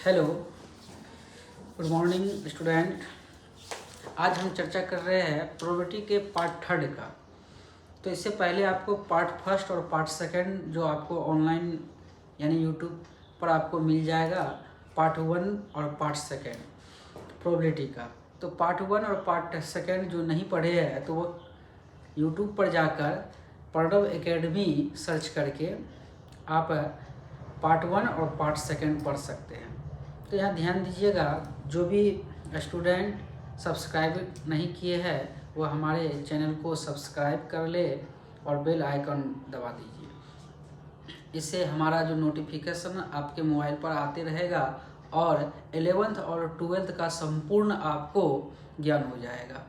Hello, good morning student. आज हम चर्चा कर रहे हैं प्रोबेबिलिटी के पार्ट थर्ड का। तो इससे पहले आपको पार्ट फर्स्ट और पार्ट सेकंड जो आपको ऑनलाइन यानी यूट्यूब पर आपको मिल जाएगा, पार्ट वन और पार्ट सेकंड प्रोबेबिलिटी का। तो पार्ट वन और पार्ट सेकंड जो नहीं पढ़े हैं तो वो यूट्यूब पर जाकर प्रणव एकेडमी सर्च करके आप पार्ट वन और पार्ट सेकंड पढ़ सकते हैं। तो यहाँ ध्यान दीजिएगा, जो भी स्टूडेंट सब्सक्राइब नहीं किए हैं वो हमारे चैनल को सब्सक्राइब कर ले और बेल आइकन दबा दीजिए। इससे हमारा जो नोटिफिकेशन आपके मोबाइल पर आते रहेगा और 11th और 12th का संपूर्ण आपको ज्ञान हो जाएगा।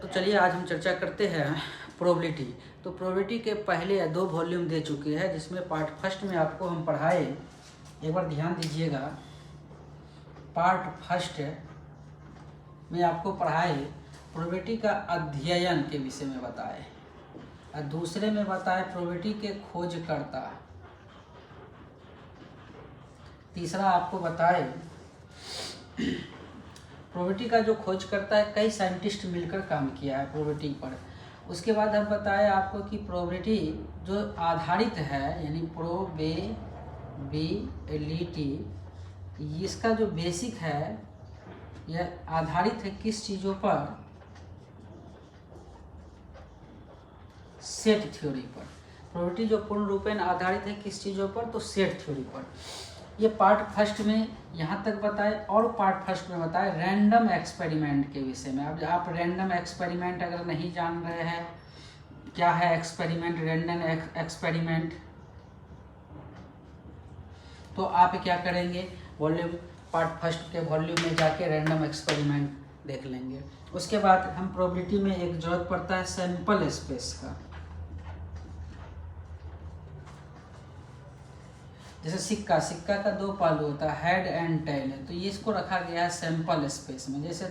तो चलिए आज हम चर्चा करते हैं प्रोबेबिलिटी। तो प्रोबेबिलिटी के पहले 2 वॉल्यूम दे चुके हैं, जिसमें पार्ट फर्स्ट में आपको हम पढ़ाए। एक बार ध्यान दीजिएगा, पार्ट फर्स्ट में आपको पढ़ाए प्रोबेबिलिटी का अध्ययन के विषय में बताए, और दूसरे में बताए प्रोबेबिलिटी के खोजकर्ता। तीसरा आपको बताए प्रोबेबिलिटी का जो खोज करता है, कई साइंटिस्ट मिलकर काम किया है प्रोबेबिलिटी पर। उसके बाद हम बताए आपको कि प्रोबेबिलिटी जो आधारित है यानी प्रोबेबिलिटी, इसका जो बेसिक है यह आधारित है किस चीज़ों पर? सेट थ्योरी पर। प्रोबेबिलिटी जो पूर्ण रूपेण आधारित है किस चीज़ों पर? तो सेट थ्योरी पर। ये पार्ट फर्स्ट में यहाँ तक बताए, और पार्ट फर्स्ट में बताए रैंडम एक्सपेरिमेंट के विषय में। अब आप रैंडम एक्सपेरिमेंट अगर नहीं जान रहे हैं, क्या है एक्सपेरिमेंट, रैंडम एक्सपेरिमेंट, तो आप क्या करेंगे, वॉल्यूम पार्ट फर्स्ट के वॉल्यूम में जाके रैंडम एक्सपेरिमेंट देख लेंगे। उसके बाद हम प्रोबेबिलिटी में एक जरूरत पड़ता है सैंपल स्पेस का। जैसे सिक्का का 2 पहलू होता है, हेड एंड टेल है, तो ये इसको रखा गया है सैंपल स्पेस में। जैसे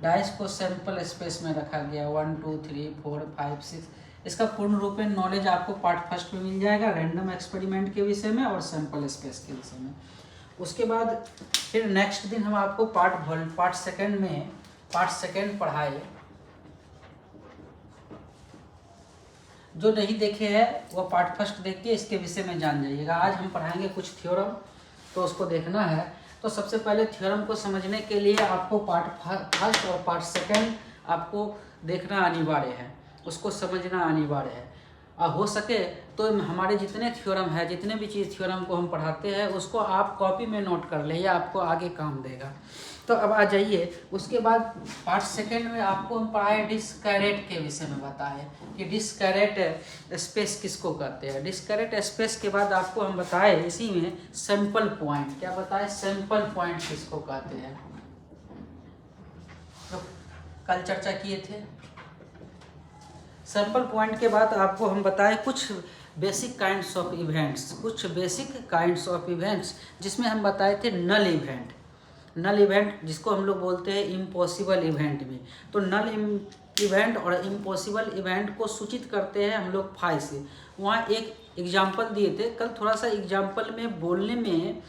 डाइस को सैंपल स्पेस में रखा गया 1 2 3 4 5 6। इसका पूर्ण रूपेण नॉलेज आपको पार्ट फर्स्ट में मिल जाएगा, रैंडम एक्सपेरिमेंट के विषय में और सैंपल स्पेस के विषय में। उसके बाद फिर नेक्स्ट दिन हम आपको पार्ट सेकंड पढ़ाए। जो नहीं देखे हैं वो पार्ट फर्स्ट देख के इसके विषय में जान जाइएगा। आज हम पढ़ाएंगे कुछ थ्योरम, तो उसको देखना है। तो सबसे पहले थ्योरम को समझने के लिए आपको पार्ट फर्स्ट और पार्ट सेकंड आपको देखना अनिवार्य है, उसको समझना अनिवार्य है। और हो सके तो हमारे जितने थ्योरम है, जितने भी चीज़ थ्योरम को हम पढ़ाते हैं, उसको आप कॉपी में नोट कर ले, या आपको आगे काम देगा। तो अब आ जाइए, उसके बाद पार्ट सेकंड में आपको हम पढ़ाए डिस्क्रीट के विषय में बताए कि डिस्क्रीट स्पेस किसको कहते हैं। डिस्क्रीट स्पेस के बाद आपको हम बताए इसी में सैंपल पॉइंट, क्या बताए, सैंपल पॉइंट किसको कहते हैं, तो कल चर्चा किए थे। सैंपल पॉइंट के बाद आपको हम बताए कुछ बेसिक काइंड्स ऑफ इवेंट्स, जिसमें हम बताए थे नल इवेंट, जिसको हम लोग बोलते हैं इम्पॉसिबल इवेंट भी। तो नल इवेंट और इम्पॉसिबल इवेंट को सूचित करते हैं हम लोग फाई से। वहाँ एक एग्जाम्पल दिए थे कल, थोड़ा सा एग्जाम्पल में बोलने में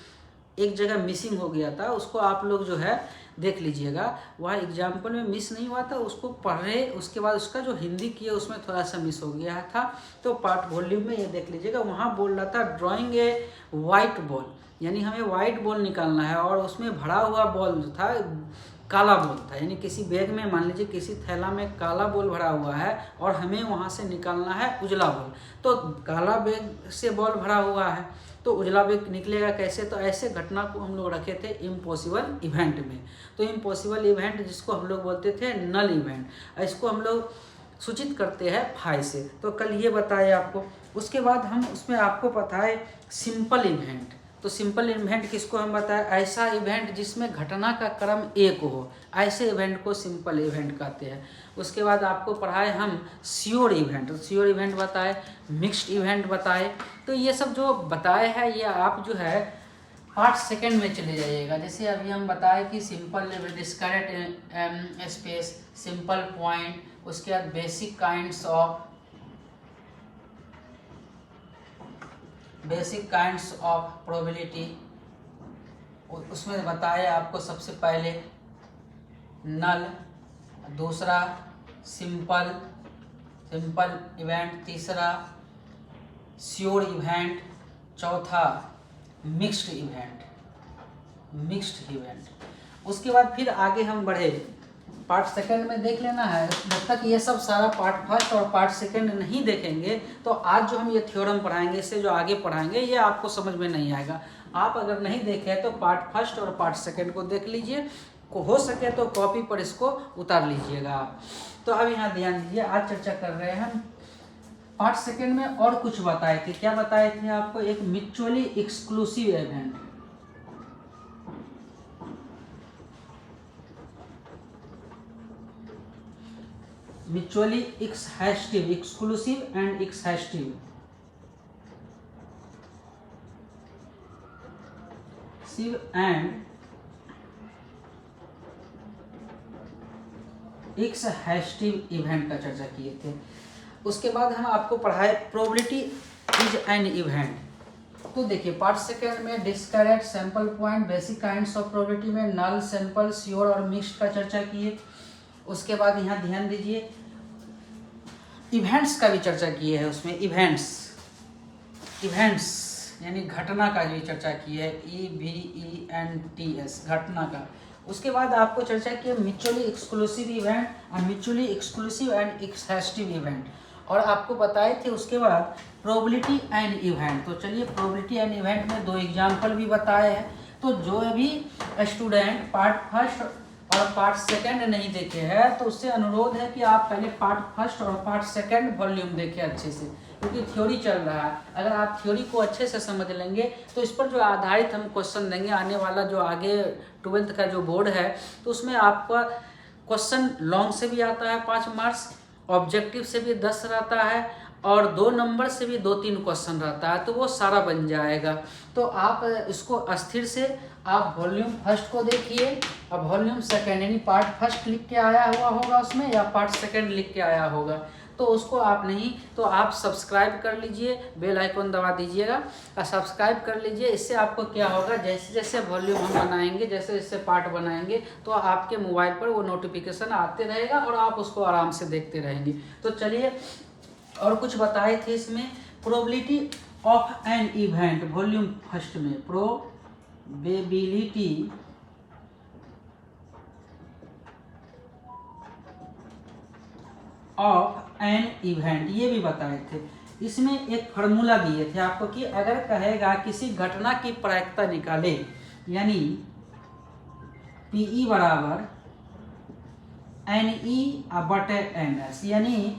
एक जगह मिसिंग हो गया था, उसको आप लोग जो है देख लीजिएगा। वहाँ एग्जाम्पल में मिस नहीं हुआ था, उसको पढ़ रहे, उसके बाद उसका जो हिंदी किया उसमें थोड़ा सा मिस हो गया था। तो पार्ट वॉल्यूम में ये देख लीजिएगा। वहाँ बोल रहा था ड्राइंग ए वाइट बॉल, यानी हमें वाइट बॉल निकालना है, और उसमें भरा हुआ बॉल जो था काला बॉल था। यानी किसी बैग में, मान लीजिए किसी थैला में काला बॉल भरा हुआ है और हमें वहाँ से निकालना है उजला बॉल। तो काला बैग से बॉल भरा हुआ है तो उजला बैग निकलेगा कैसे? तो ऐसे घटना को हम लोग रखे थे इम्पॉसिबल इवेंट में। तो इम्पॉसिबल इवेंट जिसको हम लोग बोलते थे नल इवेंट, इसको हम लोग सूचित करते हैं फाई से। तो कल ये बताए आपको। उसके बाद हम उसमें आपको बताए सिंपल इवेंट। तो सिंपल इवेंट किसको हम बताएं? ऐसा इवेंट जिसमें घटना का क्रम एक हो, ऐसे इवेंट को सिंपल इवेंट कहते हैं। उसके बाद आपको पढ़ाए हम श्योर इवेंट बताए, मिक्स्ड इवेंट बताए। तो ये सब जो बताए हैं ये आप जो है पार्ट सेकंड में चले जाइएगा। जैसे अभी हम बताए कि simple discrete space, simple point, उसके बाद बेसिक काइंड्स ऑफ प्रोबेबिलिटी, उसमें बताया आपको सबसे पहले नल, दूसरा सिंपल इवेंट, तीसरा श्योर इवेंट, चौथा मिक्स्ड इवेंट। उसके बाद फिर आगे हम बढ़े, पार्ट सेकंड में देख लेना है। जब तक ये सब सारा पार्ट फर्स्ट और पार्ट सेकंड नहीं देखेंगे तो आज जो हम ये थ्योरम पढ़ाएंगे, इससे जो आगे पढ़ाएंगे ये आपको समझ में नहीं आएगा। आप अगर नहीं देखे तो पार्ट फर्स्ट और पार्ट सेकंड को देख लीजिए, को हो सके तो कॉपी पर इसको उतार लीजिएगा आप। तो अब यहाँ ध्यान दीजिए, आज चर्चा कर रहे हैं हम पार्ट सेकंड में और कुछ बताए थे। क्या बताए थे आपको? एक mutually exclusive event, mutually exclusive and exhaustive, and exhaustive event का चर्चा किए थे। उसके बाद हम आपको पढ़ाए प्रोबेबिलिटी इज एन इवेंट। तो देखिए पार्ट सेकंड में discrete, sample point, basic kinds of probability में नल, सैंपल, श्योर और मिक्स्ड का चर्चा किए। उसके बाद यहाँ ध्यान दीजिए इवेंट्स का भी चर्चा किए है। उसमें इवेंट्स यानी घटना का भी चर्चा की है, EVENTS, घटना का। उसके बाद आपको चर्चा की म्यूचुअली एक्सक्लूसिव इवेंट और mutually exclusive and exhaustive event, और आपको बताए थे उसके बाद प्रोबेबिलिटी एंड इवेंट। तो चलिए प्रोबेबिलिटी एंड इवेंट में 2 एग्जाम्पल भी बताए हैं। तो जो भी स्टूडेंट पार्ट फर्स्ट और पार्ट सेकंड नहीं देखे हैं तो उससे अनुरोध है कि आप पहले पार्ट फर्स्ट और पार्ट सेकंड वॉल्यूम देखें अच्छे से, क्योंकि थ्योरी चल रहा है। अगर आप थ्योरी को अच्छे से समझ लेंगे तो इस पर जो आधारित हम क्वेश्चन देंगे, आने वाला जो आगे 12th का जो बोर्ड है तो उसमें आपका क्वेश्चन लॉन्ग से भी आता है 5 मार्क्स, ऑब्जेक्टिव से भी 10 रहता है, और 2 नंबर से भी 2-3 क्वेश्चन रहता है, तो वो सारा बन जाएगा। तो आप इसको अस्थिर से आप वॉल्यूम फर्स्ट को देखिए, अब वॉल्यूम सेकंड यानी पार्ट फर्स्ट लिख के आया हुआ होगा उसमें या पार्ट सेकंड लिख के आया होगा, तो उसको आप नहीं तो आप सब्सक्राइब कर लीजिए, बेल आइकन दबा दीजिएगा और सब्सक्राइब कर लीजिए। इससे आपको क्या होगा, जैसे जैसे वॉल्यूम हम बनाएंगे, जैसे जैसे पार्ट बनाएंगे तो आपके मोबाइल पर वो नोटिफिकेशन आते रहेगा और आप उसको आराम से देखते रहेंगे। तो चलिए और कुछ बताए थे इसमें, probability of an event volume first में, प्रोबेबिलिटी ऑफ एन इवेंट, ये भी बताए थे। इसमें एक फार्मूला दिए थे आपको कि अगर कहेगा किसी घटना की प्रायिकता निकाले, यानी PE बराबर NE/NS, यानी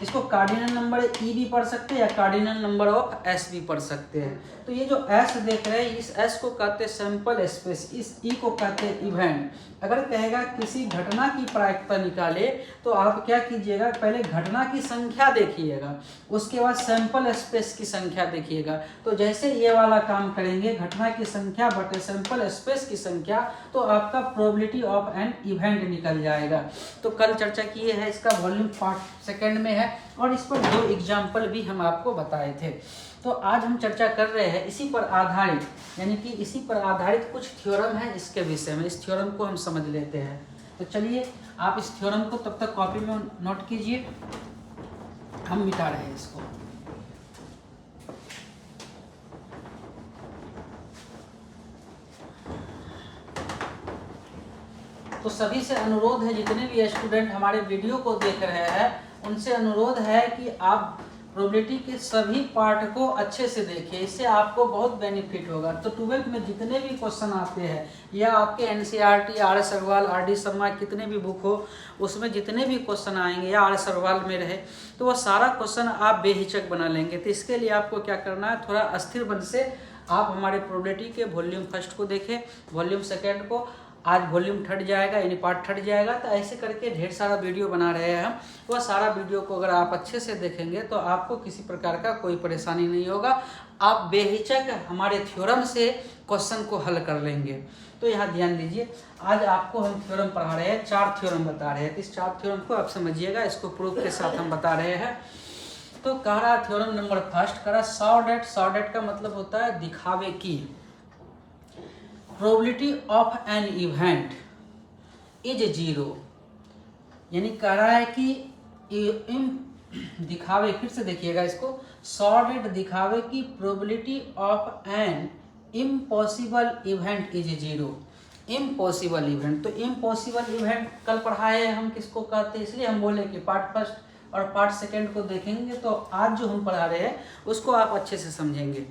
इसको कार्डिनल नंबर E भी पढ़ सकते हैं या कार्डिनल नंबर ऑफ S भी पढ़ सकते हैं। तो ये जो S देख रहे हैं, इस S को कहते हैं सैंपल स्पेस, इस E को कहते हैं इवेंट। अगर कहेगा किसी घटना की प्रायिकता निकाले तो आप क्या कीजिएगा, पहले घटना की संख्या देखिएगा, उसके बाद सैंपल स्पेस की संख्या देखिएगा। तो जैसे ये वाला काम करेंगे, घटना की संख्या बटे सैंपल स्पेस की संख्या, तो आपका प्रोबेबिलिटी ऑफ एन इवेंट निकल जाएगा। तो कल चर्चा किए हैं, इसका वॉल्यूम पार्ट सेकंड में है और इस पर 2 एग्जाम्पल भी हम आपको बताए थे। तो आज हम चर्चा कर रहे हैं इसी पर आधारित, यानी कि इसी पर आधारित कुछ थ्योरम है इसके विषय में। इस थ्योरम को हम समझ लेते हैं। तो चलिए आप इस थ्योरम को तब तक कॉपी में नोट कीजिए, हम मिटा रहे हैं इसको। तो सभी से अनुरोध है, जितने भी स्टूडेंट हमारे वीडियो को देख रहे हैं उनसे अनुरोध है कि आप प्रोबेबिलिटी के सभी पार्ट को अच्छे से देखिए, इससे आपको बहुत बेनिफिट होगा। तो 12th में जितने भी क्वेश्चन आते हैं या आपके NCERT, RS Agarwal, RD Sharma कितने भी बुक हो, उसमें जितने भी क्वेश्चन आएंगे या RS अग्रवाल में रहे तो वह सारा क्वेश्चन आप बेहिचक बना लेंगे। तो इसके लिए आपको क्या करना है, थोड़ा अस्थिर मन से आप हमारे प्रोबेबिलिटी के वॉल्यूम फर्स्ट को देखें, वॉल्यूम सेकेंड को, आज वॉल्यूम थर्ड जाएगा यानी पार्ट थर्ड जाएगा। तो ऐसे करके ढेर सारा वीडियो बना रहे हैं हम। वह सारा वीडियो को अगर आप अच्छे से देखेंगे तो आपको किसी प्रकार का कोई परेशानी नहीं होगा, आप बेहिचक हमारे थ्योरम से क्वेश्चन को हल कर लेंगे। तो यहाँ ध्यान दीजिए, आज आपको हम थ्योरम पढ़ा रहे हैं, 4 थ्योरम बता रहे हैं। तो इस 4 थ्योरम को आप समझिएगा, इसको प्रूफ के साथ हम बता रहे हैं। तो कह रहा थ्योरम नंबर फर्स्ट, कह रहा सॉ डेट का मतलब होता है दिखावे की। Probability of an event is 0, यानी कह रहा है कि दिखावे, फिर से देखिएगा इसको, सॉर्टेड दिखावे की probability of an impossible event is 0। Impossible event, तो इम्पॉसिबल इवेंट कल पढ़ाए हम किसको कहते हैं, इसलिए हम बोले कि पार्ट फर्स्ट और पार्ट सेकेंड को देखेंगे तो आज जो हम पढ़ा रहे हैं उसको आप अच्छे से समझेंगे।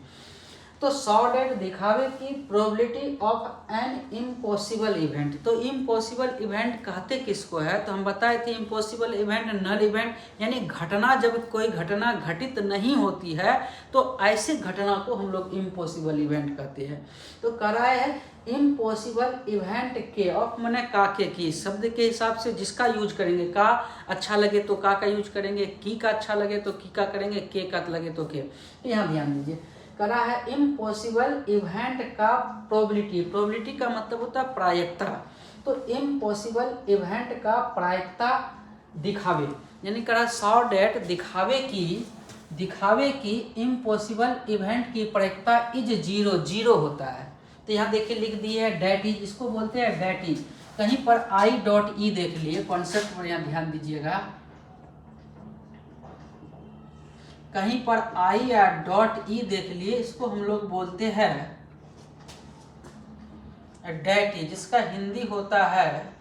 तो सॉर्टेड दिखावे की probability of an impossible event, तो इम्पॉसिबल इवेंट कहते किसको है, तो हम बताए थे इम्पॉसिबल इवेंट नल इवेंट, यानी घटना, जब कोई घटना घटित नहीं होती है तो ऐसे घटना को हम लोग इम्पॉसिबल इवेंट कहते हैं। तो कह रहा है इम्पॉसिबल इवेंट के ऑफ मैंने का के शब्द के हिसाब से जिसका यूज करेंगे, का अच्छा लगे तो का यूज करेंगे, की का अच्छा लगे तो की का करेंगे, के का लगे तो के। यहाँ ध्यान दीजिए, करा है इम्पॉसिबल इवेंट का प्रोबेबिलिटी, प्रोबेबिलिटी का मतलब होता है प्रायिकता, तो इम्पॉसिबल इवेंट का प्रायिकता दिखावे, यानी करा सॉ डेट दिखावे की इम्पॉसिबल इवेंट की प्रायिकता इज 0, 0 होता है। तो यहाँ देखिए लिख दिए है डेट इज, इसको बोलते हैं डेट इज। कहीं पर आई डॉट ई देख लिए, कॉन्सेप्ट पर यहाँ ध्यान दीजिएगा, कहीं पर आई या डॉट ई देख लिए, इसको हम लोग बोलते हैं डेट ई, जिसका हिंदी होता है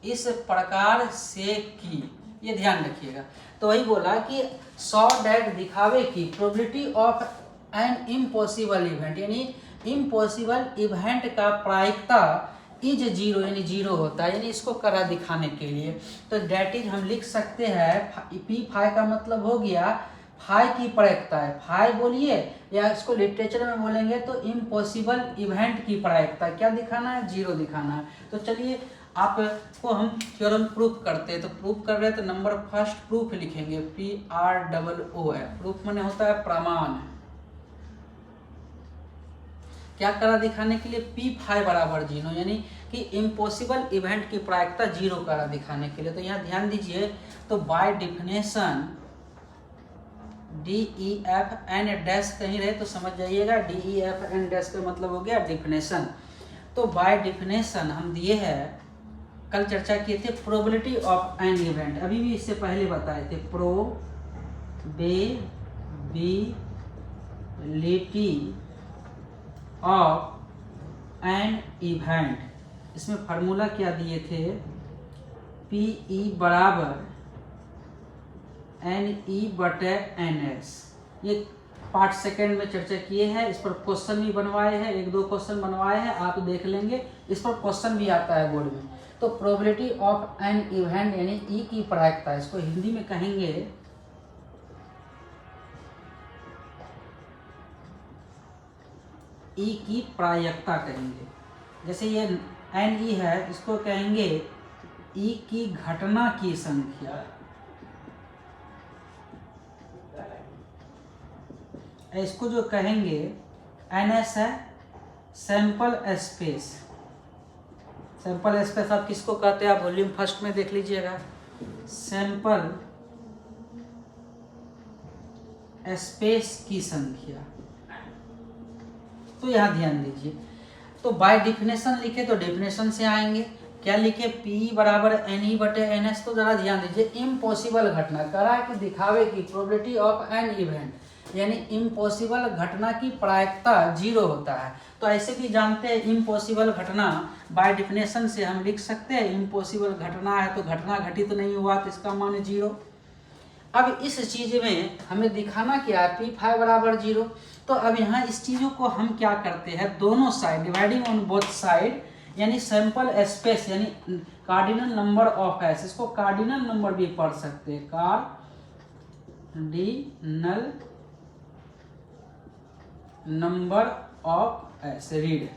इस प्रकार से की, ये ध्यान रखिएगा। तो वही बोला कि सॉ डेट दिखावे की probability of an impossible event, यानी इम्पॉसिबल इवेंट का प्रायिकता इज 0, यानी 0 होता है, यानी इसको करा दिखाने के लिए। तो डेट इज हम लिख सकते हैं, पी फाई का मतलब हो गया फाई की प्रायिकता है, फाई बोलिए या इसको लिटरेचर में बोलेंगे तो इम्पॉसिबल इवेंट की प्रायिकता क्या दिखाना है, 0 दिखाना है। तो चलिए आपको हम थ्योरम प्रूफ करते हैं, तो प्रूफ कर रहे हैं तो नंबर फर्स्ट प्रूफ लिखेंगे, PROO, प्रूफ माने होता है प्रमाण। क्या करा दिखाने के लिए, पी फाई बराबर 0, यानी कि इम्पॉसिबल इवेंट की प्रायिकता 0 करा दिखाने के लिए। तो यहाँ ध्यान दीजिए, तो बाय डिफिनेशन DEF डैश कहीं रहे तो समझ जाइएगा, DEF का मतलब हो गया डिफिनेशन। तो बाय डिफिनेशन हम दिए हैं, कल चर्चा किए थे प्रोबेबिलिटी ऑफ एन इवेंट, अभी भी इससे पहले बताए थे, प्रोबेबिलिटी ऑफ एन इवेंट, इसमें फार्मूला क्या दिए थे, PE बराबर NE/NS, ये पार्ट सेकेंड में चर्चा किए हैं, इस पर क्वेश्चन भी बनवाए हैं, 1-2 क्वेश्चन बनवाए हैं, आप देख लेंगे, इस पर क्वेश्चन भी आता है बोर्ड में। तो प्रोबेबिलिटी ऑफ एन इवेंट यानी ई की प्रायिकता, इसको हिंदी में कहेंगे ई की प्रायिकता कहेंगे। जैसे ये एन ई है, इसको कहेंगे ई की घटना की संख्या, इसको जो कहेंगे NS है सैंपल स्पेस। सैंपल स्पेस आप किसको कहते हैं, आप वॉल्यूम फर्स्ट में देख लीजिएगा, सैंपल स्पेस की संख्या। तो यहाँ ध्यान दीजिए, तो बाय डिफिनेशन लिखे तो डिफिनेशन से आएंगे, क्या लिखे, P बराबर NE/NS। तो जरा ध्यान दीजिए, इम्पॉसिबल घटना करा कि दिखावे की प्रोबेबिलिटी ऑफ एन इवेंट, यानी इम्पॉसिबल घटना की प्रायिकता 0 होता है। तो ऐसे भी जानते हैं इम्पॉसिबल घटना बाय डिफिनेशन से हम लिख सकते हैं, इम्पॉसिबल घटना है तो घटना घटित नहीं हुआ तो इसका मान 0। अब इस चीज में हमें दिखाना क्या है, P5 बराबर 0। तो अब यहाँ इस चीजों को हम क्या करते हैं, दोनों side dividing on both side, यानी सैंपल स्पेस यानी कार्डिनल नंबर ऑफ एस, इसको कार्डिनल नंबर भी पढ़ सकते हैं, cardinal number of S, read,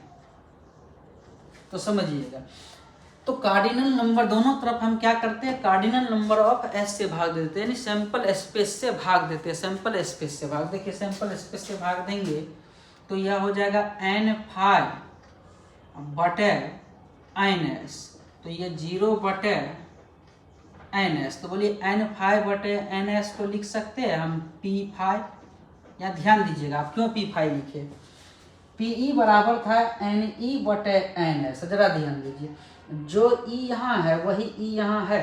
तो समझिएगा। तो कार्डिनल नंबर दोनों तरफ हम क्या करते हैं, कार्डिनल नंबर ऑफ एस से भाग देते हैं, यानी सैंपल स्पेस से भाग देते हैं, सैंपल स्पेस से भाग, देखिए सैंपल स्पेस से भाग देंगे तो यह हो जाएगा N5/NS, तो ये 0/NS, तो बोलिए N5/NS को लिख सकते हैं हम P5। यहाँ ध्यान दीजिएगा, आप क्यों P5 लिखे, पी बराबर था NE/NS। जरा ध्यान दीजिए, जो E यहाँ है वही E यहाँ है।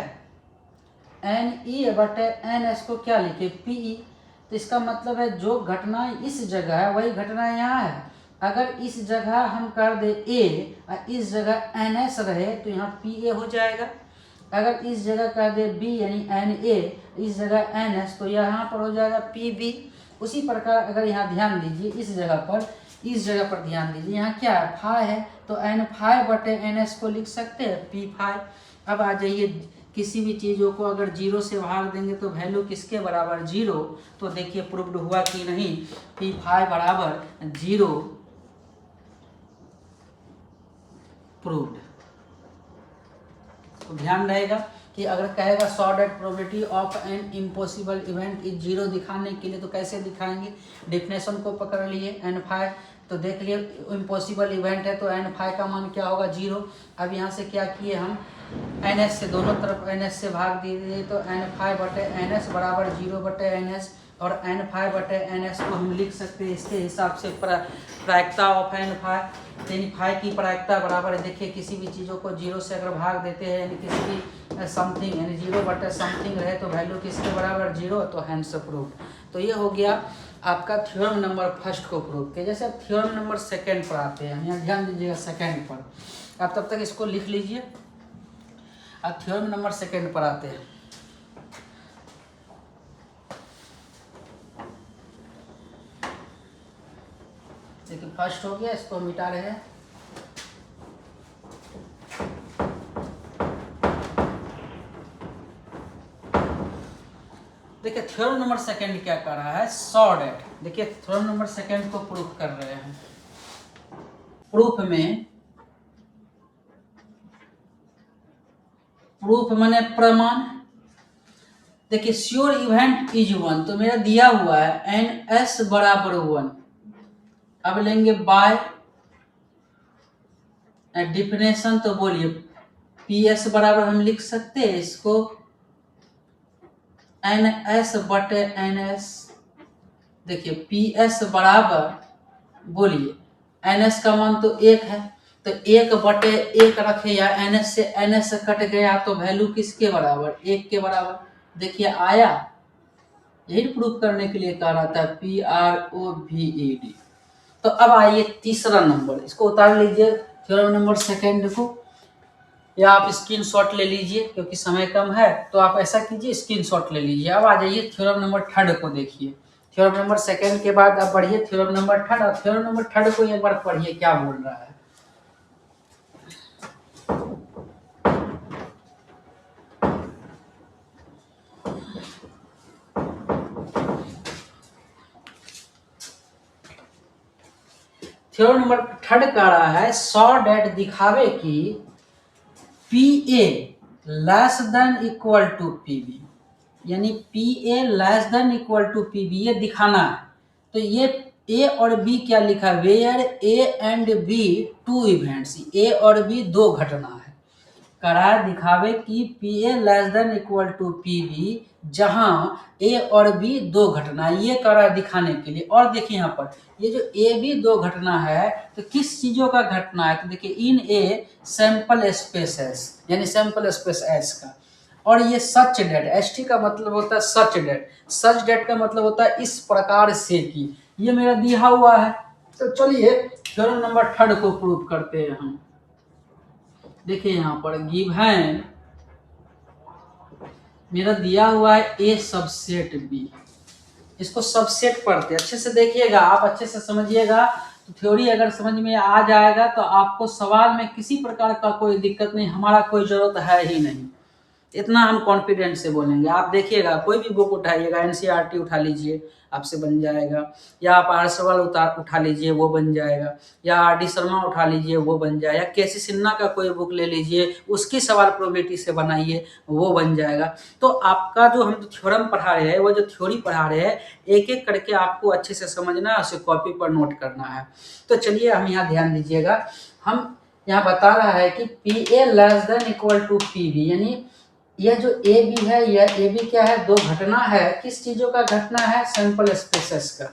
NE/NS को क्या लिखे, PE। तो इसका मतलब है जो घटना इस जगह है वही घटना यहाँ है। अगर इस जगह हम कर दे A और इस जगह NS रहे तो यहाँ PA हो जाएगा। अगर इस जगह कर दे B यानी NA, इस जगह NS, तो यहाँ पर हो जाएगा PB। उसी प्रकार अगर यहाँ ध्यान दीजिए इस जगह पर ध्यान दीजिए, यहाँ क्या है, फाई है, तो N5/NS को लिख सकते हैं P5। अब आ जाइए, किसी भी चीज़ों को अगर 0 से भाग देंगे तो वैल्यू किसके बराबर, 0। तो देखिए प्रूव्ड हुआ कि नहीं, P5 बराबर 0 प्रूव्ड। तो ध्यान रहेगा कि अगर कहेगा saw that probability of an impossible event is 0 दिखाने के लिए, तो कैसे दिखाएंगे, डेफिनेशन को पकड़ लिए N5। तो देख लिए इम्पॉसिबल इवेंट है तो N5 का मान क्या होगा, 0। अब यहाँ से क्या किए हम, NS से दोनों तरफ NS से भाग दीजिए, तो N5/NS बराबर 0/NS। और N5/NS को हम लिख सकते हैं इसके हिसाब से प्रायिकता ऑफ N5 यानी फाइव की प्रायिकता बराबर है। देखिए किसी भी चीज़ों को 0 से अगर भाग देते हैं यानी किसी भी समथिंग यानी 0/समथिंग रहे तो वैल्यू किसके बराबर, 0। तो हैंड्स प्रूव्ड। तो ये हो गया आपका थ्योरम नंबर फर्स्ट को प्रूव किया। जैसे अब थ्योरम नंबर सेकेंड पर आते हैं, यहाँ ध्यान दीजिएगा सेकेंड पर। आप तब तक इसको लिख लीजिए। अब थ्योरम नंबर सेकेंड पर आते हैं। देखिए फर्स्ट हो गया, इसको मिटा रहे हैं। देखिए थ्योरम नंबर सेकेंड क्या कर रहा है, सॉ दैट। देखिए थ्योरम नंबर सेकेंड को प्रूफ कर रहे हैं। प्रूफ माने प्रमाण। देखिए श्योर इवेंट इज 1, तो मेरा दिया हुआ है NS बराबर 1। अब लेंगे बाय डिफिनेशन, तो बोलिए PS बराबर हम लिख सकते हैं इसको NS/NS। देखिए PS बराबर बोलिए NS का मान तो 1 है, तो 1/1 रखे या NS से NS कट गया तो वैल्यू किसके बराबर, 1 के बराबर। देखिए आया, यही प्रूफ करने के लिए कह रहा था PROVED। तो अब आइए तीसरा नंबर, इसको उतार लीजिए थ्योरम नंबर सेकेंड को, या आप स्क्रीनशॉट ले लीजिए क्योंकि समय कम है। तो आप ऐसा कीजिए, स्क्रीनशॉट ले लीजिए। अब आ जाइए थ्योरम नंबर थर्ड को देखिए। थ्योरम नंबर सेकेंड के बाद आप बढ़िए थ्योरम नंबर थर्ड, और थ्योरम नंबर थर्ड को एक बार पढ़िए क्या बोल रहा है। थ्योरम नंबर थर्ड कह रहा है सॉ दैट दिखावे कि PA less than equal to PB, यानी PA less than equal to PB ये दिखाना है। तो ये A और B क्या लिखा है, where A and B two events, A और B दो घटना है। करा दिखावे कि PA less than equal to PB जहां A और B दो घटना, ये करा दिखाने के लिए। और देखिए यहाँ पर ये जो A B दो घटना है तो किस चीजों का घटना है, तो देखिए इन ए सैंपल स्पेस एस, यानी सैंपल स्पेस एस का। और ये सच डेट, ST का मतलब होता है सच डेट, सच डेट का मतलब होता है इस प्रकार से कि, ये मेरा दिया हुआ है। तो चलिए थ्योरम नंबर थर्ड को प्रूव करते हैं हम। देखिए यहाँ पर गिवन मेरा दिया हुआ है A सबसेट B, इसको सबसेट पढ़ते अच्छे से देखिएगा, आप अच्छे से समझिएगा। तो थ्योरी अगर समझ में आ जाएगा तो आपको सवाल में किसी प्रकार का कोई दिक्कत नहीं, हमारा कोई जरूरत है ही नहीं, इतना हम कॉन्फिडेंस से बोलेंगे। आप देखिएगा कोई भी बुक उठाइएगा, NCERT उठा लीजिए आपसे बन जाएगा, या आप आर्सवाल उठा लीजिए वो बन जाएगा, या RD शर्मा उठा लीजिए वो बन जाएगा, या KC सिन्हा का कोई बुक ले लीजिए उसकी सवाल प्रोबेबिलिटी से बनाइए वो बन जाएगा। तो आपका जो हम थ्योरम पढ़ा रहे हैं, वो जो थ्योरी पढ़ा रहे हैं, एक एक करके आपको अच्छे से समझना है, उसे कॉपी पर नोट करना है। तो चलिए हम यहाँ ध्यान दीजिएगा, हम यहाँ बता रहा है कि PA less than equal to PB, यानी यह जो AB है, यह AB क्या है, दो घटना है। किस चीजों का घटना है, सैंपल स्पेसेस का।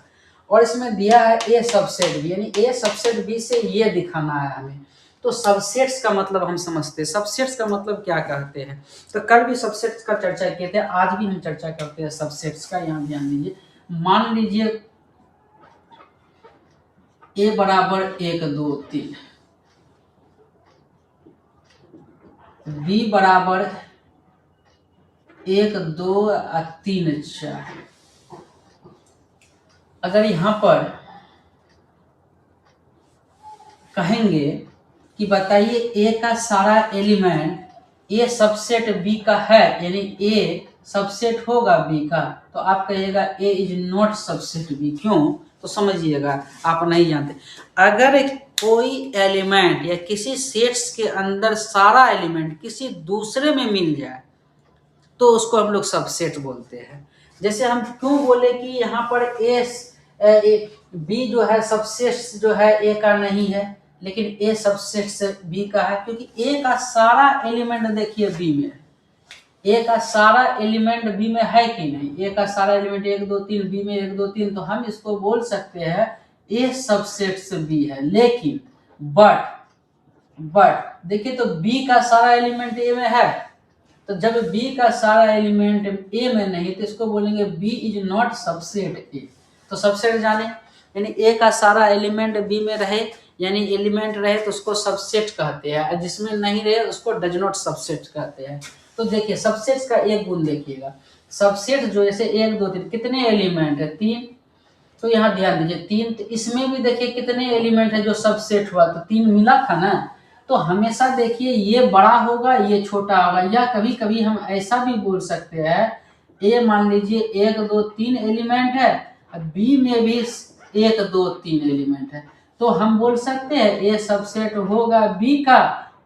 और इसमें दिया है ए सबसेट बी, यानी ए सबसेट बी से ये दिखाना है हमें। तो सबसेट्स का मतलब हम समझते हैं, सबसेट्स का मतलब क्या कहते हैं। तो कल भी सबसेट्स का चर्चा किए थे, आज भी हम चर्चा करते हैं सबसेट्स का। यहाँ ध्यान दीजिए, मान लीजिए ए बराबर 1 2 3, बी बराबर 1 2 3 4। अगर यहाँ पर कहेंगे कि बताइए ए का सारा एलिमेंट ए सबसेट बी का है, यानी ए सबसेट होगा बी का, तो आप कहिएगा ए इज नॉट सबसेट बी। क्यों? तो समझिएगा, आप नहीं जानते। अगर कोई एलिमेंट या किसी सेट्स के अंदर सारा एलिमेंट किसी दूसरे में मिल जाए तो उसको हम लोग सबसेट बोलते हैं। जैसे हम क्यों बोले कि यहाँ पर बी जो है सबसेट जो है ए का नहीं है, लेकिन ए सबसेट से बी का है, क्योंकि ए का सारा एलिमेंट देखिए बी में, ए का सारा एलिमेंट बी में है कि नहीं। ए का सारा एलिमेंट 1 2 3 बी में 1 2 3, तो हम इसको बोल सकते हैं ए सबसेट से बी है। लेकिन बट देखिए, तो बी का सारा एलिमेंट ए में है, तो जब बी का सारा एलिमेंट ए में नहीं तो इसको बोलेंगे B is not subset A. तो सबसेट जाने, यानी ए का सारा एलिमेंट बी में रहे, यानी एलिमेंट रहे तो उसको सबसेट कहते हैं, जिसमें नहीं रहे उसको डज नॉट सबसेट कहते हैं। तो देखिए सबसेट्स का एक गुण देखिएगा, सबसेट जो जैसे 1 2 3 कितने एलिमेंट है 3, तो यहाँ ध्यान दीजिए 3, तो इसमें भी देखिए कितने एलिमेंट है जो सबसेट हुआ, तो 3 मिला था ना। तो हमेशा देखिए ये बड़ा होगा ये छोटा होगा, या कभी कभी हम ऐसा भी बोल सकते हैं, ए मान लीजिए 1 2 3 एलिमेंट है, बी में भी 1 2 3 एलिमेंट है, तो हम बोल सकते हैं ए सबसेट होगा बी का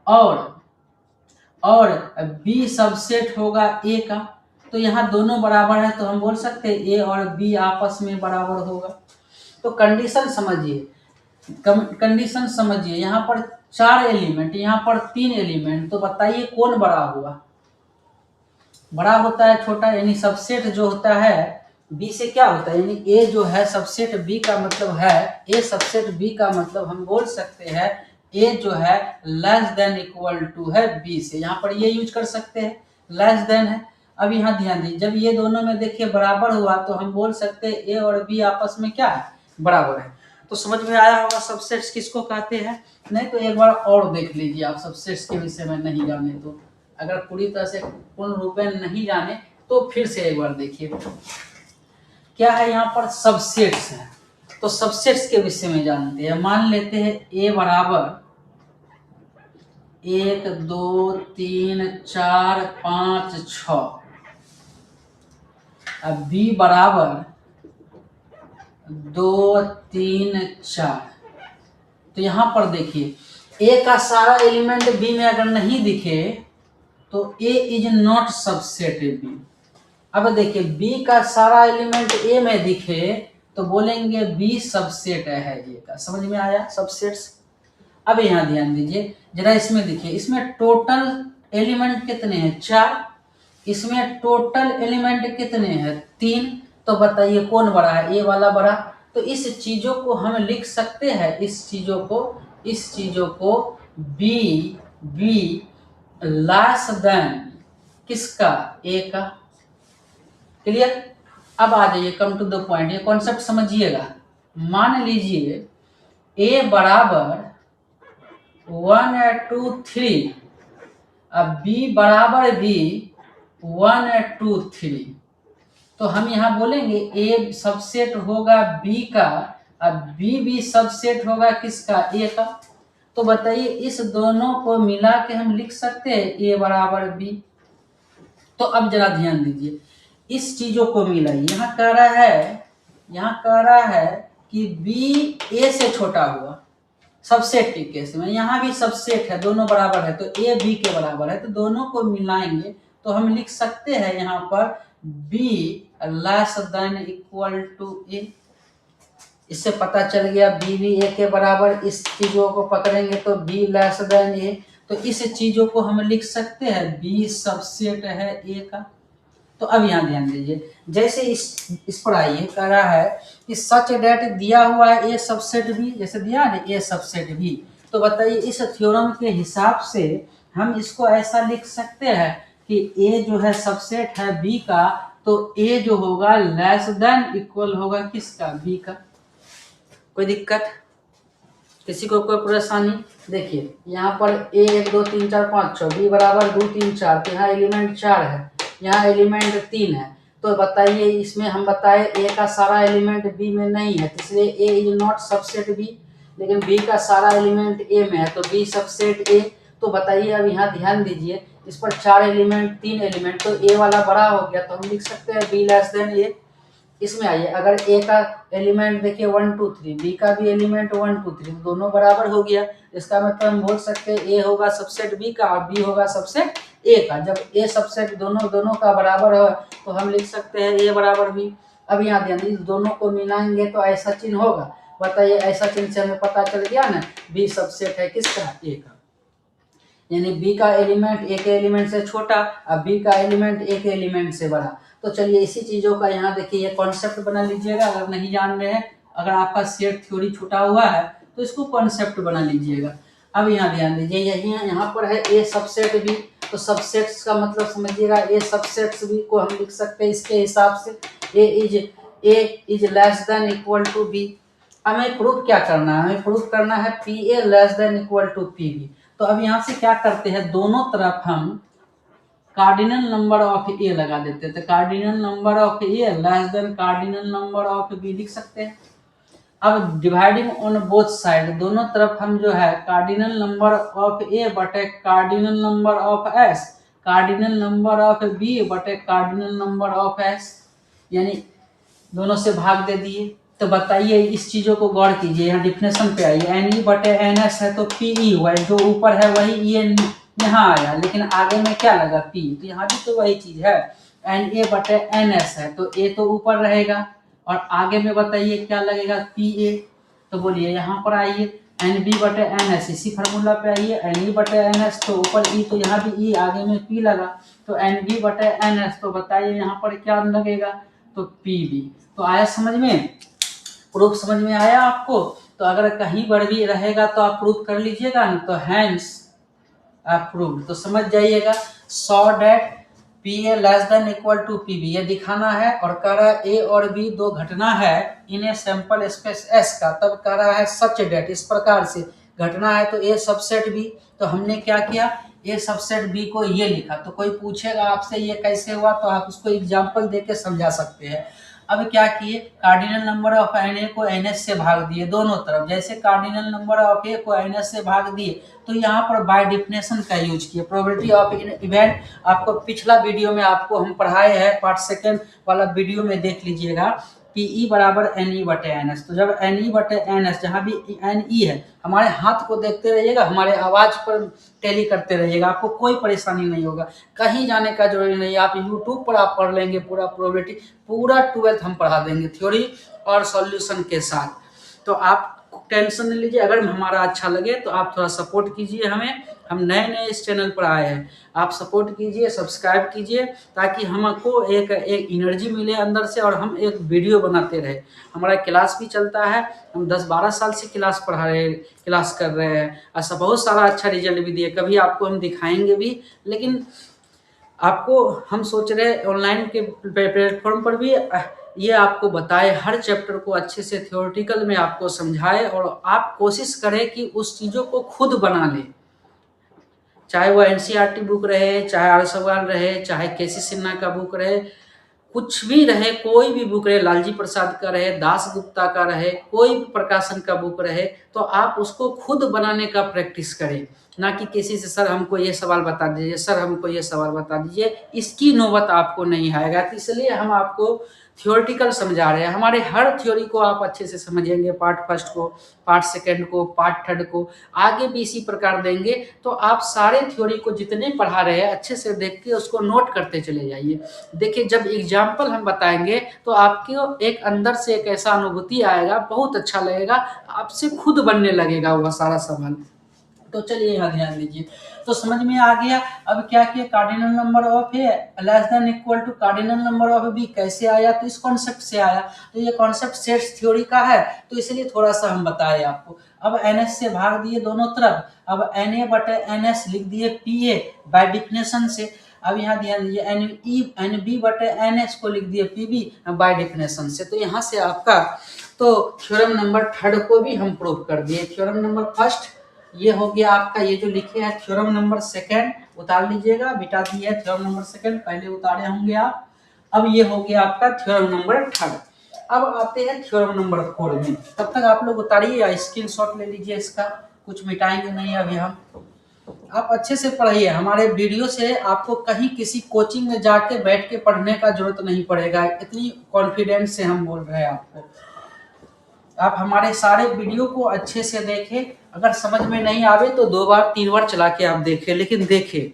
और बी सबसेट होगा ए का। तो यहाँ दोनों बराबर है, तो हम बोल सकते हैं ए और बी आपस में बराबर होगा। तो कंडीशन समझिए, यहाँ पर 4 एलिमेंट, यहाँ पर 3 एलिमेंट, तो बताइए कौन बड़ा हुआ। बड़ा होता है छोटा, यानी सबसेट जो होता है बी से क्या होता है, यानी ए जो है सबसेट बी का मतलब है, ए सबसेट बी का मतलब हम बोल सकते हैं ए जो है लेस देन इक्वल टू है बी से। यहाँ पर ये यूज कर सकते हैं, लेस देन है। अब यहाँ ध्यान दीजिए, जब ये दोनों में देखिए बराबर हुआ तो हम बोल सकते हैं ए और बी आपस में क्या है, बराबर है। तो समझ में आया होगा सबसेट्स किसको कहते हैं। नहीं तो एक बार और देख लीजिए आप, सबसेट्स के विषय में नहीं जाने तो, अगर पूरी तरह से पूर्ण रूप में नहीं जाने तो फिर से एक बार देखिए क्या है। यहाँ पर सबसेट्स है, तो सबसेट्स के विषय में जानते हैं। मान लेते हैं ए बराबर 1 2 3 4 5 6, अब बी बराबर 2 3 4। तो यहाँ पर देखिए ए का सारा एलिमेंट बी में अगर नहीं दिखे तो ए इज नॉट सबसेट बी। अब देखिए बी का सारा एलिमेंट ए में दिखे तो बोलेंगे बी सबसेट है ए का। समझ में आया सबसेट्स। अब यहाँ ध्यान दीजिए जरा, इसमें देखिए, इसमें टोटल एलिमेंट कितने हैं 4, इसमें टोटल एलिमेंट कितने हैं 3, तो बताइए कौन बड़ा है, ए वाला बड़ा। तो इस चीजों को हम लिख सकते हैं, इस चीजों को बी लेस देन किसका, ए का। क्लियर। अब आ जाइए, कम टू द पॉइंट, ये कॉन्सेप्ट समझिएगा। मान लीजिए ए बराबर 1 2 3, अब बी बराबर भी 1 2 3, तो हम यहाँ बोलेंगे ए सबसेट होगा बी का, अब बी भी सबसेट होगा किसका, ए का। तो बताइए इस दोनों को मिला के हम लिख सकते हैं ए बराबर बी। तो अब जरा ध्यान दीजिए, इस चीजों को मिलाइए। यहाँ कह रहा है कि बी ए से छोटा हुआ, सबसेट के केस में। यहाँ भी सबसेट है, दोनों बराबर है, तो ए बी के बराबर है, तो दोनों को मिलाएंगे तो हम लिख सकते हैं यहाँ पर B less than equal to A. इससे पता चल गया बी भी ए के बराबर। इस चीजों को पकड़ेंगे तो बी लेस देन ए, तो इस चीजों को हम लिख सकते हैं बी सबसेट है ए का। तो अब यहाँ ध्यान दीजिए, जैसे इस पर आइए, कह रहा है कि सच डेट दिया हुआ है ए सबसेट बी, जैसे दिया है ए सबसेट बी, तो बताइए इस थ्योरम के हिसाब से हम इसको ऐसा लिख सकते हैं कि ए जो है सबसेट है बी का, तो ए जो होगा लेस देन इक्वल होगा किसका, बी का। कोई दिक्कत, किसी को कोई परेशानी? देखिए यहाँ पर ए 1 2 3 4 5 6, बी बराबर 2 3 4, तो यहाँ एलिमेंट 4 है, यहाँ एलिमेंट 3 है। तो बताइए इसमें हम बताए ए का सारा एलिमेंट बी में नहीं है, तो इसलिए ए इज नॉट सबसेट बी, लेकिन बी का सारा एलिमेंट ए में है, तो बी सबसेट ए। तो बताइए अब यहाँ ध्यान दीजिए, इस पर 4 एलिमेंट 3 एलिमेंट, तो ए वाला बड़ा हो गया, तो हम लिख सकते हैं बी लेस देन ए। इसमें आइए, अगर ए का एलिमेंट देखिए 1 2 3, बी का भी एलिमेंट 1 2 3, दोनों बराबर हो गया। इसका मतलब हम बोल सकते हैं ए होगा सबसेट बी का और बी होगा सबसेट ए का। जब ए सबसेट दोनों का बराबर हो तो हम लिख सकते हैं ए बराबर बी। अब यहाँ ध्यान दीजिए, दोनों को मिलाएंगे तो ऐसा चिन्ह होगा। बताइए ऐसा चिन्ह से हमें पता चल गया ना, बी सबसेट है किसका, ए का। यानी बी का एलिमेंट ए के एलिमेंट से छोटा और बी का एलिमेंट ए के एलिमेंट से बड़ा। तो चलिए इसी चीज़ों का यहाँ देखिए ये कॉन्सेप्ट बना लीजिएगा। अगर नहीं जान रहे हैं, अगर आपका सेट थ्योरी छूटा हुआ है तो इसको कॉन्सेप्ट बना लीजिएगा। अब यहाँ ध्यान दीजिए, यही यहाँ पर है ए सबसेट बी, तो सबसेट्स का मतलब समझिएगा, ए सबसेट्स बी को हम लिख सकते हैं इसके हिसाब से A is less than equal to B. हमें प्रूफ क्या करना है, हमें प्रूफ करना है P A less than equal to P B. तो अब यहाँ से क्या करते हैं, दोनों तरफ हम कार्डिनल नंबर ऑफ ए लगा देते हैं, तो cardinal number of A less than cardinal number of B लिख सकते हैं। अब डिवाइडिंग ऑन बोथ साइड, दोनों तरफ हम जो है कार्डिनल नंबर ऑफ ए बटे cardinal number of S, cardinal number of B बटे कार्डिनल नंबर ऑफ एस, यानी दोनों से भाग दे दिए। तो बताइए इस चीज़ों को गौर कीजिए, यहाँ डिफिनेशन पे आइए, एन ई बटे एन एस है तो पी ई हुआ है, जो ऊपर है वही ई एन यहाँ आया, लेकिन आगे में क्या लगा पी, तो यहाँ भी तो वही चीज़ है, एन ए बटे एन एस है तो ए तो ऊपर रहेगा और आगे में बताइए क्या लगेगा, पी ए। तो बोलिए यहाँ पर आइए, एन बी बटे एन एस, इसी फार्मूला पे आइए, एन ई बटे एन एस तो ऊपर ई, तो यहाँ भी ई, आगे में पी लगा, तो एन बी बटे एन एस, तो बताइए यहाँ पर क्या लगेगा, तो पी बी। तो आया समझ में, प्रूफ समझ में आया आपको? तो अगर कहीं पर भी रहेगा तो आप प्रूफ कर लीजिएगा ना, तो हैंस अप्रूव्ड। तो समझ जाइएगा, so that P A less than equal to P B, ये दिखाना है। और कह रहा है ए और बी दो घटना है इन ए सैंपल स्पेस एस का, तब कह रहा है सच डेट, इस प्रकार से घटना है तो ए सबसेट बी। तो हमने क्या किया, ए सबसेट बी को ये लिखा। तो कोई पूछेगा आपसे ये कैसे हुआ, तो आप उसको एग्जाम्पल दे के समझा सकते हैं। अब क्या किए, cardinal number of N A को एन एस से भाग दिए दोनों तरफ, जैसे कार्डिनल नंबर ऑफ ए को एन एस से भाग दिए, तो यहाँ पर बाय डिफिनेशन का यूज किए। प्रोबेबिलिटी ऑफ इवेंट आपको पिछला वीडियो में आपको हम पढ़ाए हैं, पार्ट सेकेंड वाला वीडियो में देख लीजिएगा, पी ई बराबर एन ई बटे एन एस। तो जब एन ई बटे एन एस, जहाँ भी एन ई है, हमारे हाथ को देखते रहिएगा, हमारे आवाज़ पर टैली करते रहिएगा, आपको कोई परेशानी नहीं होगा, कहीं जाने का जरूरी नहीं है। आप यूट्यूब पर आप पढ़ लेंगे पूरा प्रोबेबिलिटी, पूरा 12th हम पढ़ा देंगे थ्योरी और सॉल्यूशन के साथ। तो आप टेंशन नहीं लीजिए। अगर हमारा अच्छा लगे तो आप थोड़ा सपोर्ट कीजिए हमें, हम नए नए इस चैनल पर आए हैं, आप सपोर्ट कीजिए, सब्सक्राइब कीजिए, ताकि हमको एक एनर्जी मिले अंदर से और हम एक वीडियो बनाते रहे। हमारा क्लास भी चलता है, हम 10-12 साल से क्लास पढ़ा रहे, क्लास कर रहे हैं, ऐसा बहुत सारा अच्छा रिजल्ट भी दिए, कभी आपको हम दिखाएंगे भी। लेकिन आपको हम सोच रहे ऑनलाइन के प्लेटफॉर्म पर भी ये आपको बताए, हर चैप्टर को अच्छे से थ्योरेटिकल में आपको समझाए, और आप कोशिश करें कि उस चीज़ों को खुद बना लें, चाहे वो एनसीईआरटी बुक रहे, चाहे आर सवाल रहे, चाहे केसी सिन्हा का बुक रहे, कुछ भी रहे, कोई भी बुक रहे, लालजी प्रसाद का रहे, दास गुप्ता का रहे, कोई भी प्रकाशन का बुक रहे, तो आप उसको खुद बनाने का प्रैक्टिस करें, ना कि किसी से सर हमको ये सवाल बता दीजिए, सर हमको ये सवाल बता दीजिए, इसकी नौबत आपको नहीं आएगा। तो इसलिए हम आपको थ्योरेटिकल समझा रहे हैं, हमारे हर थ्योरी को आप अच्छे से समझेंगे, पार्ट फर्स्ट को, पार्ट सेकंड को, पार्ट थर्ड को, आगे भी इसी प्रकार देंगे। तो आप सारे थ्योरी को जितने पढ़ा रहे हैं अच्छे से देख के उसको नोट करते चले जाइए। देखिए जब एग्जाम्पल हम बताएंगे तो आपको एक अंदर से एक ऐसा अनुभूति आएगा, बहुत अच्छा लगेगा, आपसे खुद बनने लगेगा वह सारा सवाल। तो चलिए यहाँ ध्यान दीजिए, तो समझ में आ गया। अब क्या किया, cardinal number of A less than equal to cardinal number of B कैसे आया, तो इस कॉन्सेप्ट से आया। तो ये कॉन्सेप्ट सेट्स थ्योरी का है, तो इसलिए थोड़ा सा हम बताए आपको। अब NS से भाग दिए दोनों तरफ, अब Na/NS लिख दिए Pa बाय डिफिनेशन से। अब यहाँ ध्यान दीजिए NB/NS को लिख दिए Pb बाय डिफिनेशन से। तो यहाँ से आपका तो थ्योरम नंबर थर्ड को भी हम प्रूव कर दिए। थ्योरम नंबर फर्स्ट ये हो गया आपका, ये जो लिखे हैं थ्योरम नंबर सेकंड उतार लीजिएगा, बिटा दी है थ्योरम नंबर सेकंड, पहले उतारे होंगे आप। अब ये हो गया आपका थ्योरम नंबर थर्ड। अब आते हैं थ्योरम नंबर फोर में, तब तक आप लोग उतारिए या स्क्रीनशॉट ले लीजिए इसका, कुछ मिटाएंगे नहीं अभी हम। आप अच्छे से पढ़िए, हमारे वीडियो से आपको कहीं किसी कोचिंग में जाके बैठ के पढ़ने का जरूरत नहीं पड़ेगा, इतनी कॉन्फिडेंस से हम बोल रहे हैं आपको। आप हमारे सारे वीडियो को अच्छे से देखें, अगर समझ में नहीं आवे तो 2 बार 3 बार चला के आप देखें, लेकिन देखें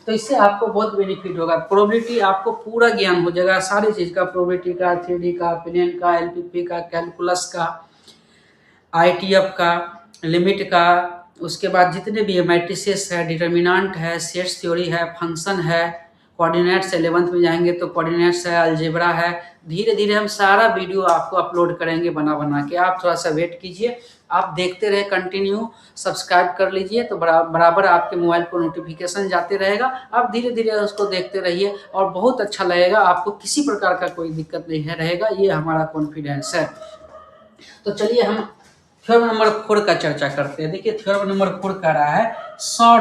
तो इससे आपको बहुत बेनिफिट होगा। प्रोबेबिलिटी आपको पूरा ज्ञान हो जाएगा, सारी चीज़ का, प्रोबेबिलिटी का, 3D का, प्लेन का, LPP का, कैलकुलस का, ITF का, लिमिट का, उसके बाद जितने भी मैट्रिसेस है, डिटर्मिनेंट है, सेट्स थ्योरी है, फंक्शन है, कोऑर्डिनेट्स 11th में जाएंगे तो कोऑर्डिनेट्स है, अलजेब्रा है। धीरे धीरे हम सारा वीडियो आपको अपलोड करेंगे बना के, आप थोड़ा सा वेट कीजिए, आप देखते रहे कंटिन्यू, सब्सक्राइब कर लीजिए तो बराबर आपके मोबाइल पर नोटिफिकेशन जाते रहेगा। आप धीरे धीरे उसको देखते रहिए और बहुत अच्छा लगेगा, आपको किसी प्रकार का कोई दिक्कत नहीं रहेगा, ये हमारा कॉन्फिडेंस है। तो चलिए हम थ्योरम नंबर 4 का चर्चा करते हैं। देखिए थ्योरम नंबर 4 कह रहा है सॉ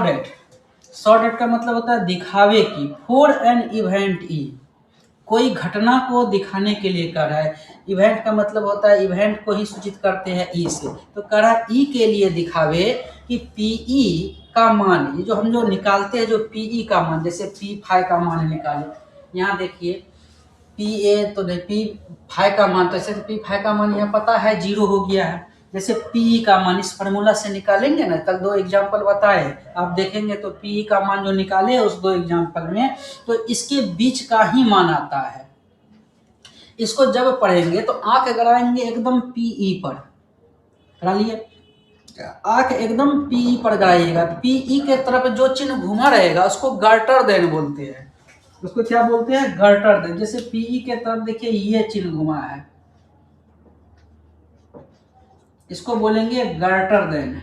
डेट का मतलब होता है दिखावे की, फॉर एन इवेंट ई, कोई घटना को दिखाने के लिए कह रहा है। इवेंट का मतलब होता है इवेंट को ही सूचित करते हैं ई से, तो कह रहा है ई के लिए दिखावे कि पीई का मान, ये जो हम जो निकालते हैं जो पीई का मान, जैसे P5 का मान निकाले, यहाँ देखिए PA तो नहीं, P5 का मान, तो ऐसे P5 का मान यहाँ पता है 0 हो गया है। जैसे PE का मान इस फार्मूला से निकालेंगे ना, कल 2 एग्जाम्पल बताए आप देखेंगे, तो PE का मान जो निकाले उस 2 एग्जाम्पल में, तो इसके बीच का ही मान आता है। इसको जब पढ़ेंगे तो आंख गड़ाएंगे एकदम PE पर, गड़ा लिए, आंख एकदम PE पर गड़ाइएगा। PE के तरफ जो चिन्ह घुमा रहेगा उसको गर्टर देन बोलते हैं, उसको क्या बोलते हैं, गर्टर देन। जैसे PE के तरफ देखिए ये चिन्ह घुमा है, इसको बोलेंगे गर्टर देन।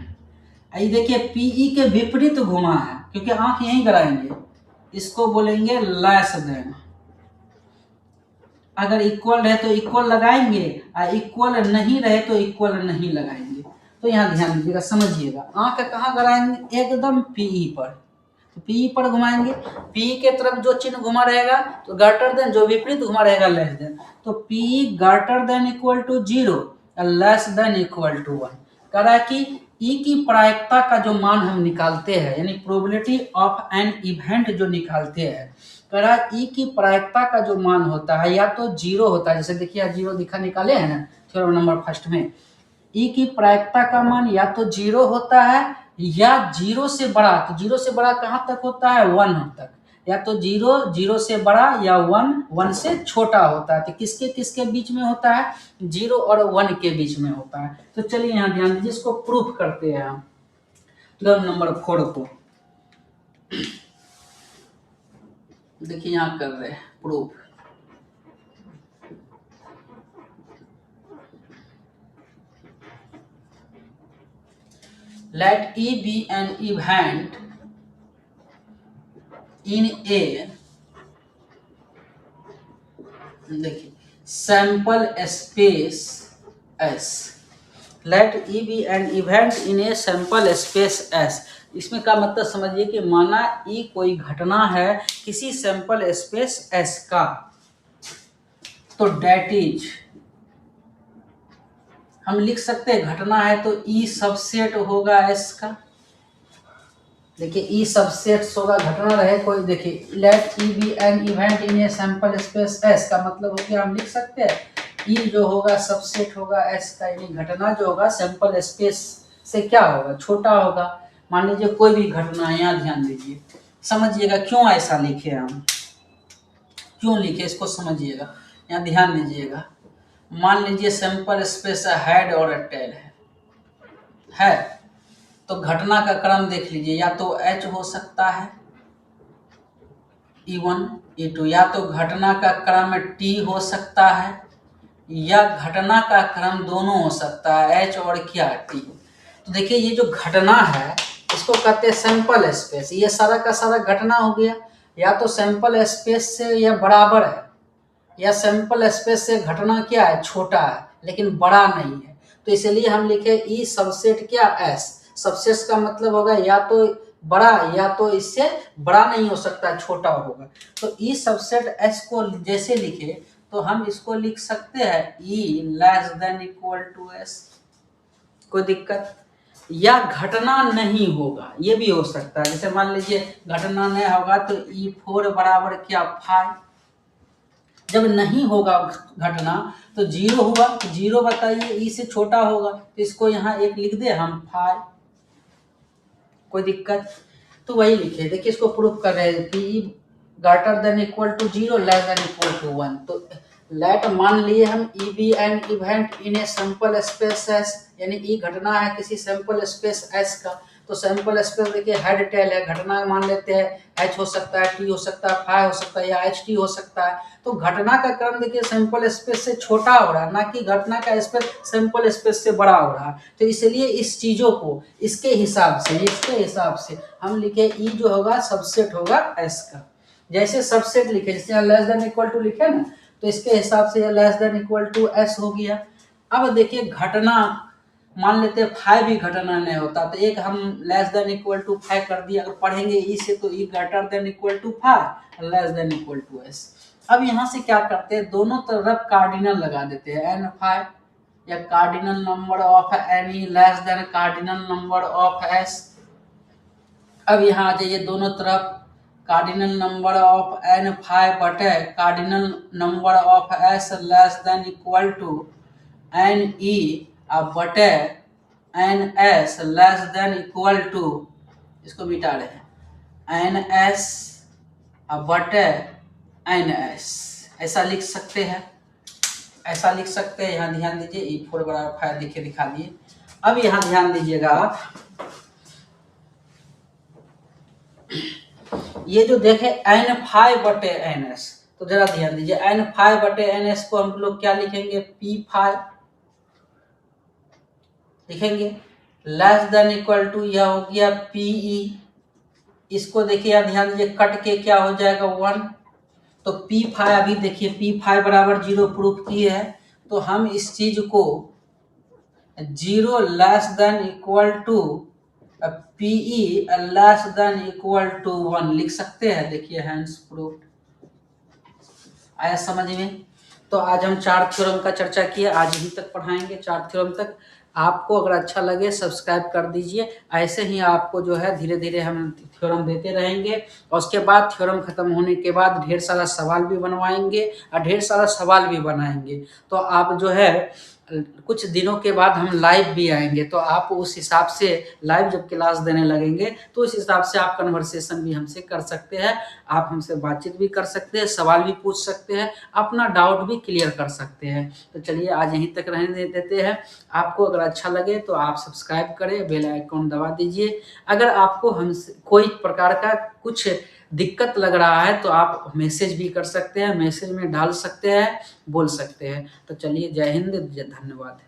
ये देखिए PE के विपरीत घुमा है, क्योंकि आंख यहीं गड़ाएंगे, इसको बोलेंगे लेस देन। अगर इक्वल रहे तो इक्वल लगाएंगे, और इक्वल नहीं रहे तो इक्वल नहीं लगाएंगे। तो यहाँ ध्यान दीजिएगा, समझिएगा, आंख कहाँ गड़ाएंगे, एकदम PE पर, तो PE पर घुमाएंगे। PE के तरफ जो चिन्ह घुमा रहेगा तो गर्टर देन, जो विपरीत घुमा रहेगा लेस देन। तो PE greater than equal to 0, less than equal to 1। कह रहा है कि E की प्रायिकता का जो मान हम निकालते हैं, यानी प्रोबेबिलिटी ऑफ एन इवेंट जो निकालते हैं, कह रहा है E की प्रायिकता का जो मान होता है या तो 0 होता है, जैसे देखिए 0 दिखा निकाले हैं ना थ्योरम नंबर फर्स्ट में, E की प्रायिकता का मान या तो 0 होता है या 0 से बड़ा। तो 0 से बड़ा कहाँ तक होता है, 1 तक, या तो 0 से बड़ा या 1 से छोटा होता है। तो किसके किसके बीच में होता है, 0 और 1 के बीच में होता है। तो चलिए यहाँ ध्यान दीजिए, इसको प्रूफ करते हैं हम थ्योरम नंबर 4 को। देखिए यहाँ कर रहे हैं proof. Let E be an event in a, देखिए, sample space S। Let E be an event in a sample space S। इसमें का मतलब समझिए कि माना E कोई घटना है किसी सैंपल स्पेस S का, तो डेट इज, हम लिख सकते हैं घटना है तो E सबसेट होगा S का। देखिए E सबसेट्स होगा, घटना रहे कोई, देखिए let E be an event in a sample space S का मतलब हो गया, हम लिख सकते हैं E जो होगा सबसेट होगा S का, यानी घटना जो होगा सैंपल स्पेस से क्या होगा, छोटा होगा। मान लीजिए कोई भी घटना है, यहाँ ध्यान दीजिए, समझिएगा क्यों ऐसा लिखे हम, क्यों लिखे इसको समझिएगा, यहाँ ध्यान दीजिएगा। मान लीजिए सैंपल स्पेस हेड और टेल है, तो घटना का क्रम देख लीजिए, या तो H हो सकता है E1 E2, या तो घटना का क्रम T हो सकता है, या घटना का क्रम दोनों हो सकता है, H और क्या T। तो देखिए ये जो घटना है इसको कहते हैं सैंपल स्पेस। ये सारा का सारा घटना हो गया, या तो सैंपल स्पेस से यह बराबर है, या सैंपल स्पेस से घटना क्या है, छोटा है लेकिन बड़ा नहीं है। तो इसलिए हम लिखे ई सबसेट क्या एस। सबसेट का मतलब होगा या तो बड़ा या तो इससे बड़ा नहीं हो सकता, छोटा होगा। तो ई सबसेट एस को जैसे लिखे तो हम इसको लिख सकते हैं E less than equal to S. कोई दिक्कत? या घटना नहीं होगा, ये भी हो सकता है। जैसे मान लीजिए घटना नहीं होगा तो E4 बराबर क्या 5। जब नहीं होगा घटना तो 0 हुआ, 0 बताइए ई से छोटा होगा तो इसको यहाँ एक लिख दे हम 5। कोई दिक्कत? तो वही लिखे, देखिए इसको प्रूफ कर रहे हैं कि greater than equal to 0 less than equal to 1। तो लेट मान लिए हम E be an event in a sample space S, यानी ई घटना है किसी सैंपल स्पेस एस का। तो सैंपल स्पेस देखिए हेड टेल है, घटना मान लेते हैं एच हो सकता है, टी हो सकता है, फाई हो सकता है, या एच टी हो सकता है। तो घटना का क्रम देखिए सैंपल स्पेस से छोटा हो रहा है, ना कि घटना का स्पेस सैंपल स्पेस से बड़ा हो रहा है। तो इसलिए इस चीजों को इसके हिसाब से हम लिखे ई जो होगा सबसेट होगा एस का। जैसे सबसेट लिखे, जैसे लेस देन इक्वल टू लिखे ना, तो इसके हिसाब से less than equal to S हो गया। अब देखिए घटना मान लेते हैं 5 भी घटना नहीं होता तो एक हम लेस देन इक्वल टू 5 कर दिया। अगर पढ़ेंगे ई से तो E greater than equal to 5 less than equal to S. अब यहाँ से क्या करते हैं, दोनों तरफ कार्डिनल लगा देते हैं n5, या cardinal number of any less than cardinal number of S. अब यहाँ आ जाइए, दोनों तरफ कार्डिनल नंबर ऑफ n5 बटे cardinal number of s less than equal to n e अब बटे N S less than equal to, इसको मिटा रहे हैं, एन एस अब बटे एन एस। ऐसा लिख सकते हैं, ऐसा लिख सकते हैं। यहाँ ध्यान दीजिए E4 बराबर 5 दिखे दिखा दिए। अब यहाँ ध्यान दीजिएगा आप, ये जो देखे n5 बटे एन एस, तो जरा ध्यान दीजिए n5 बटे एन एस को हम लोग क्या लिखेंगे, P5 लिखेंगे। लेस देन इक्वल टू यह हो गया PE। इसको देखिए आप ध्यान दीजिए, कट के क्या हो जाएगा 1। तो P5 अभी देखिए P5 बराबर 0 प्रूफ किए है, तो हम इस चीज को 0 less than equal to PE less than equal to 1 लिख सकते हैं। देखिए हैंस प्रूफ। आया समझ में? तो आज हम 4 थ्योरम का चर्चा किए, आज ही तक पढ़ाएंगे 4 थ्योरम तक। आपको अगर अच्छा लगे सब्सक्राइब कर दीजिए। ऐसे ही आपको जो है धीरे धीरे हम थ्योरम देते रहेंगे, और उसके बाद थ्योरम खत्म होने के बाद ढेर सारा सवाल भी बनवाएंगे और ढेर सारा सवाल भी बनाएंगे। तो आप जो है कुछ दिनों के बाद हम लाइव भी आएंगे, तो आप उस हिसाब से लाइव जब क्लास देने लगेंगे तो उस हिसाब से आप कन्वर्सेशन भी हमसे कर सकते हैं, आप हमसे बातचीत भी कर सकते हैं, सवाल भी पूछ सकते हैं, अपना डाउट भी क्लियर कर सकते हैं। तो चलिए आज यहीं तक रहने देते हैं। आपको अगर अच्छा लगे तो आप सब्सक्राइब करें, बेल आइकॉन दबा दीजिए। अगर आपको हमसे कोई प्रकार का कुछ दिक्कत लग रहा है तो आप मैसेज भी कर सकते हैं, मैसेज में डाल सकते हैं, बोल सकते हैं। तो चलिए जय हिंद, धन्यवाद।